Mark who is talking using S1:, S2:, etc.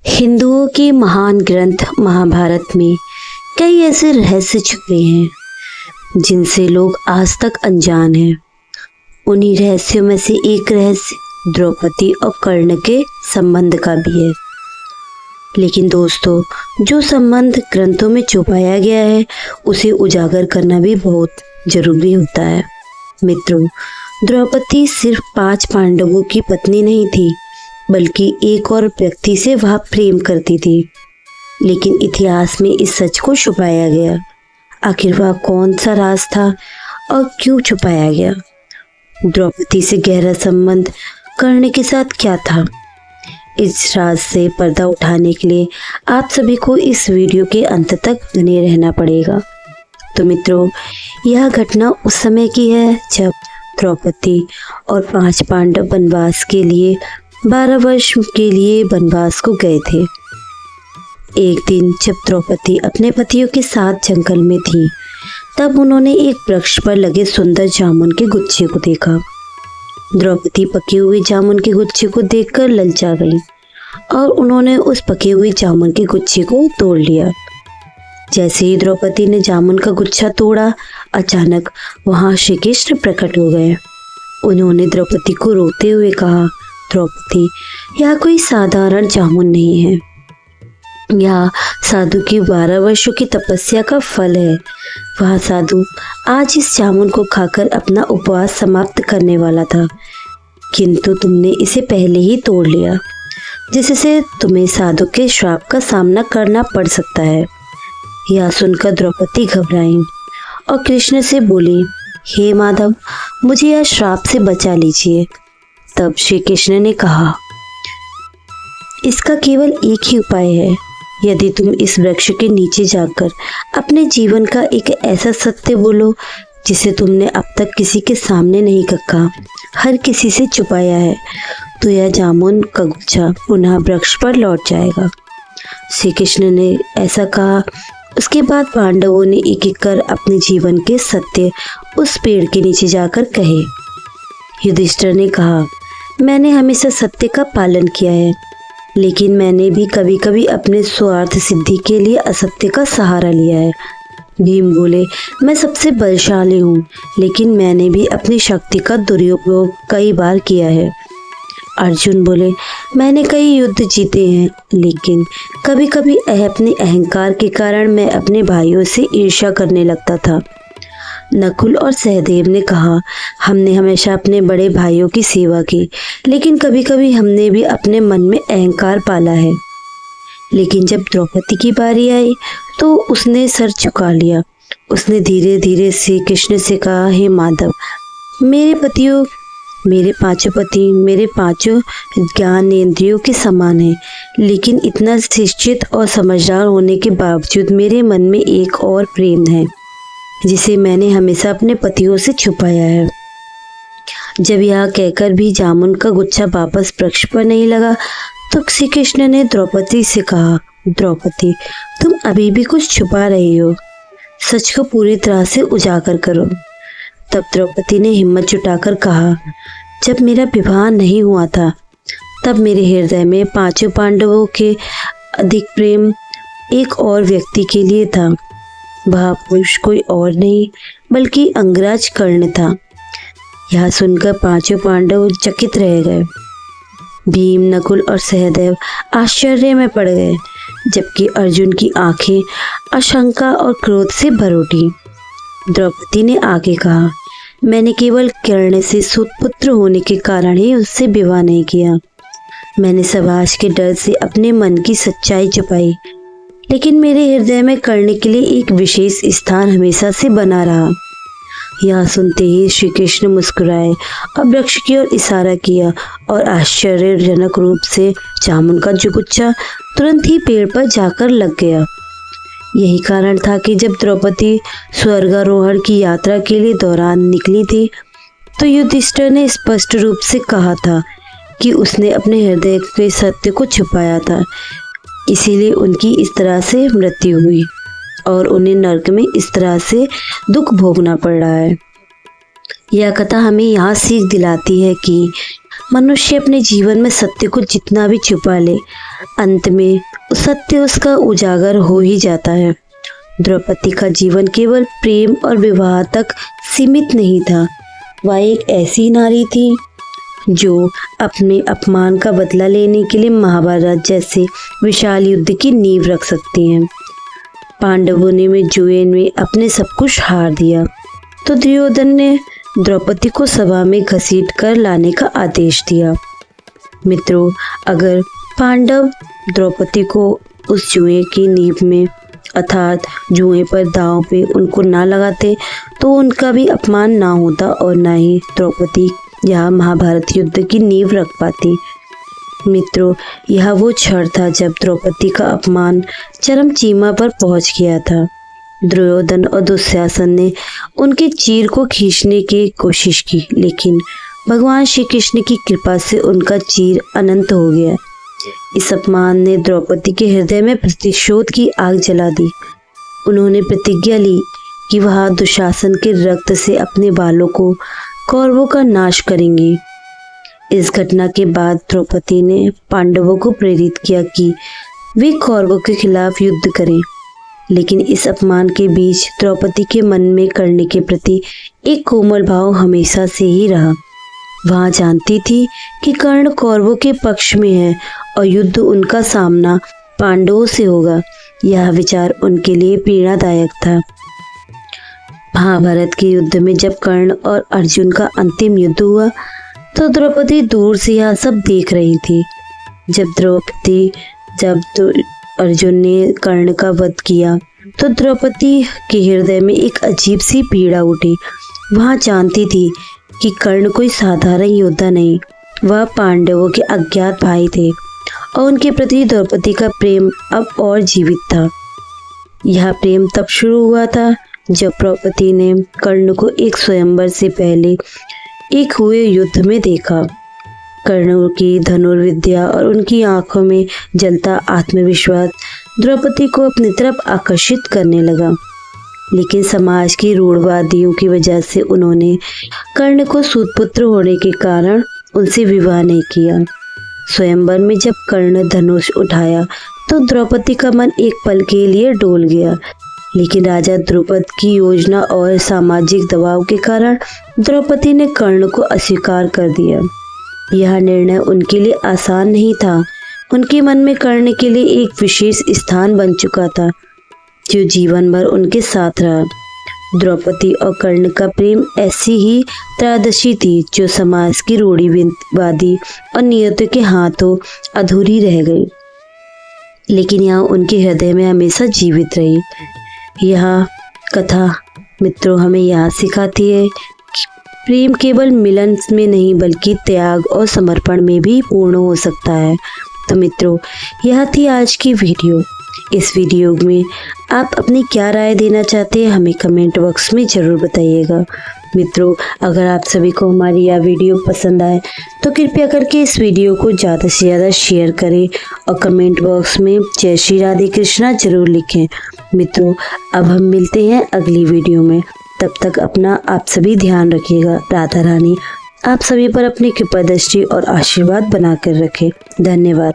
S1: हिंदुओं के महान ग्रंथ महाभारत में कई ऐसे रहस्य छुपे हैं जिनसे लोग आज तक अनजान हैं। उन्हीं रहस्यों में से एक रहस्य द्रौपदी और कर्ण के संबंध का भी है। लेकिन दोस्तों, जो संबंध ग्रंथों में छुपाया गया है उसे उजागर करना भी बहुत जरूरी होता है। मित्रों, द्रौपदी सिर्फ 5 पांडवों की पत्नी नहीं थी, बल्कि एक और व्यक्ति से वह प्रेम करती थी। लेकिन इतिहास में इस सच को छुपाया गया। आखिर वह कौन सा राज था और क्यों छुपाया गया? द्रौपदी से गहरा संबंध कर्ण के साथ क्या था? इस राज से पर्दा उठाने के लिए आप सभी को इस वीडियो के अंत तक बने रहना पड़ेगा। तो मित्रों, यह घटना उस समय की है जब द्रौपदी और 5 पांडव वनवास के लिए 12 वर्ष के लिए वनवास को गए थे। एक दिन जब द्रौपदी अपने पतियों के साथ जंगल में थी, तब उन्होंने एक वृक्ष पर लगे सुंदर जामुन के गुच्छे को देखा। द्रौपदी पके हुए जामुन के गुच्छे को देखकर ललचा गई और उन्होंने उस पके हुए जामुन के गुच्छे को तोड़ लिया। जैसे ही द्रौपदी ने जामुन का गुच्छा तोड़ा, अचानक वहां श्री कृष्ण प्रकट हो गए। उन्होंने द्रौपदी को रोते हुए कहा, द्रौपदी, यह कोई साधारण जामुन नहीं है। यह साधु की 12 वर्षों की तपस्या का फल है। वह साधु आज इस जामुन को खाकर अपना उपवास समाप्त करने वाला था, किंतु तुमने इसे पहले ही तोड़ लिया, जिससे तुम्हें साधु के श्राप का सामना करना पड़ सकता है। यह सुनकर द्रौपदी घबराई और कृष्ण से बोली, हे माधव, मुझे यह श्राप से बचा लीजिए। तब श्री कृष्ण ने कहा, इसका केवल एक ही उपाय है। यदि तुम इस वृक्ष के नीचे जाकर अपने जीवन का एक ऐसा सत्य बोलो जिसे तुमने अब तक किसी के सामने नहीं कहा, हर किसी से छुपाया है, तो यह जामुन का गुच्छा पुनः वृक्ष पर लौट जाएगा। श्री कृष्ण ने ऐसा कहा। उसके बाद पांडवों ने एक एक कर अपने जीवन के सत्य उस पेड़ के नीचे जाकर कहे। युधिष्ठिर ने कहा, मैंने हमेशा सत्य का पालन किया है, लेकिन मैंने भी कभी कभी अपने स्वार्थ सिद्धि के लिए असत्य का सहारा लिया है। भीम बोले, मैं सबसे बलशाली हूँ, लेकिन मैंने भी अपनी शक्ति का दुरुपयोग कई बार किया है। अर्जुन बोले, मैंने कई युद्ध जीते हैं, लेकिन कभी कभी अपने अहंकार के कारण मैं अपने भाइयों से ईर्ष्या करने लगता था। नकुल और सहदेव ने कहा, हमने हमेशा अपने बड़े भाइयों की सेवा की, लेकिन कभी कभी हमने भी अपने मन में अहंकार पाला है। लेकिन जब द्रौपदी की बारी आई तो उसने सर झुका लिया। उसने धीरे धीरे श्री कृष्ण से कहा, हे माधव, मेरे पांचों पति मेरे 5 ज्ञानेंद्रियों के समान हैं, लेकिन इतना शिक्षित और समझदार होने के बावजूद मेरे मन में एक और प्रेम है, जिसे मैंने हमेशा अपने पतियों से छुपाया है। जब यह कहकर भी जामुन का गुच्छा वापस वृक्ष पर नहीं लगा, तो श्री कृष्ण ने द्रौपदी से कहा, द्रौपदी, तुम अभी भी कुछ छुपा रही हो, सच को पूरी तरह से उजागर करो। तब द्रौपदी ने हिम्मत जुटाकर कहा, जब मेरा विवाह नहीं हुआ था, तब मेरे हृदय में 5 पांडवों के अधिक प्रेम एक और व्यक्ति के लिए था। वह पुरुष कोई और नहीं बल्कि अंगराज कर्ण था। यह सुनकर 5 पांडव चकित रह गए। भीम, नकुल और सहदेव आश्चर्य में पड़ गए, जबकि अर्जुन की आंखें आशंका और क्रोध से भर उठी। द्रौपदी ने आगे कहा, मैंने केवल कर्ण से सुपुत्र होने के कारण ही उससे विवाह नहीं किया। मैंने समाज के डर से अपने मन की सच्चाई छुपाई, लेकिन मेरे हृदय में कर्ण के लिए एक विशेष स्थान हमेशा से बना रहा। यह सुनते ही श्री कृष्ण मुस्कुराए और वृक्ष की ओर इशारा किया और आश्चर्यजनक रूप से जामुन का गुच्छा तुरंत ही पेड़ पर जाकर लग गया। यही कारण था कि जब द्रौपदी स्वर्गारोहण की यात्रा के लिए दौरान निकली थी, तो युधिष्ठिर ने स्पष्ट रूप से कहा था कि उसने अपने हृदय के सत्य को छुपाया था, इसीलिए उनकी इस तरह से मृत्यु हुई और उन्हें नरक में इस तरह से दुख भोगना पड़ रहा है। यह कथा हमें यहाँ सीख दिलाती है कि मनुष्य अपने जीवन में सत्य को जितना भी छुपा ले, अंत में सत्य उसका उजागर हो ही जाता है। द्रौपदी का जीवन केवल प्रेम और विवाह तक सीमित नहीं था। वह एक ऐसी नारी थी जो अपने अपमान का बदला लेने के लिए महाभारत जैसे विशाल युद्ध की नींव रख सकती हैं। पांडवों ने में जुए में अपने सब कुछ हार दिया तो दुर्योधन ने द्रौपदी को सभा में घसीट कर लाने का आदेश दिया। मित्रों, अगर पांडव द्रौपदी को उस जुए की नींव में अर्थात जुए पर दांव पे उनको ना लगाते तो उनका भी अपमान ना होता और ना ही द्रौपदी यह महाभारत युद्ध की नींव रख पाती। मित्रों, यह वो क्षण था जब द्रौपदी का अपमान चरम सीमा पर पहुंच गया था। दुर्योधन और दुशासन ने उनके चीर को खींचने की कोशिश की, लेकिन भगवान श्री कृष्ण की कृपा से उनका चीर अनंत हो गया। इस अपमान ने द्रौपदी के हृदय में प्रतिशोध की आग जला दी। उन्होंने प्रतिज्ञा ली कि वह दुशासन के रक्त से अपने बालों को कौरवों का नाश करेंगी। इस घटना के बाद द्रौपदी ने पांडवों को प्रेरित किया कि वे कौरवों के खिलाफ युद्ध करें, लेकिन इस अपमान के बीच द्रौपदी के मन में कर्ण के प्रति एक कोमल भाव हमेशा से ही रहा। वह जानती थी कि कर्ण कौरवों के पक्ष में है और युद्ध उनका सामना पांडवों से होगा। यह विचार उनके लिए प्रेरणादायक था। महाभारत के युद्ध में जब कर्ण और अर्जुन का अंतिम युद्ध हुआ तो द्रौपदी दूर से यह सब देख रही थी। जब अर्जुन ने कर्ण का वध किया तो द्रौपदी के हृदय में एक अजीब सी पीड़ा उठी। वह जानती थी कि कर्ण कोई साधारण योद्धा नहीं, वह पांडवों के अज्ञात भाई थे और उनके प्रति द्रौपदी का प्रेम अब और जीवित था। यह प्रेम तब शुरू हुआ था जब द्रौपदी ने कर्ण को एक स्वयंवर से पहले एक हुए युद्ध में देखा। कर्ण की धनुर्विद्या और उनकी आंखों में जलता आत्मविश्वास द्रौपदी को अपनी तरफ आकर्षित करने लगा, लेकिन समाज की रूढ़वादियों की वजह से उन्होंने कर्ण को सूतपुत्र होने के कारण उनसे विवाह नहीं किया। स्वयंवर में जब कर्ण धनुष उठाया तो द्रौपदी का मन एक पल के लिए डोल गया, लेकिन राजा द्रुपद की योजना और सामाजिक दबाव के कारण द्रौपदी ने कर्ण को अस्वीकार कर दिया। यह निर्णय उनके लिए आसान नहीं था। उनके मन में कर्ण के लिए एक विशेष स्थान बन चुका था जो जीवन भर उनके साथ रहा। द्रौपदी और कर्ण का प्रेम ऐसी ही त्रयोदशी थी जो समाज की रूढ़िवादी और नियतों के हाथों अधूरी रह गई, लेकिन यह उनके हृदय में हमेशा जीवित रही। यह कथा मित्रों हमें यह सिखाती है कि प्रेम केवल मिलन में नहीं बल्कि त्याग और समर्पण में भी पूर्ण हो सकता है। तो मित्रों, यह थी आज की वीडियो। इस वीडियो में आप अपनी क्या राय देना चाहते हैं हमें कमेंट बॉक्स में ज़रूर बताइएगा। मित्रों, अगर आप सभी को हमारी यह वीडियो पसंद आए तो कृपया करके इस वीडियो को ज़्यादा से ज़्यादा शेयर करें और कमेंट बॉक्स में जय श्री राधे कृष्णा जरूर लिखें। मित्रों, अब हम मिलते हैं अगली वीडियो में। तब तक अपना आप सभी ध्यान रखिएगा। राधा रानी आप सभी पर अपनी कृपा दृष्टि और आशीर्वाद बनाकर रखे। धन्यवाद।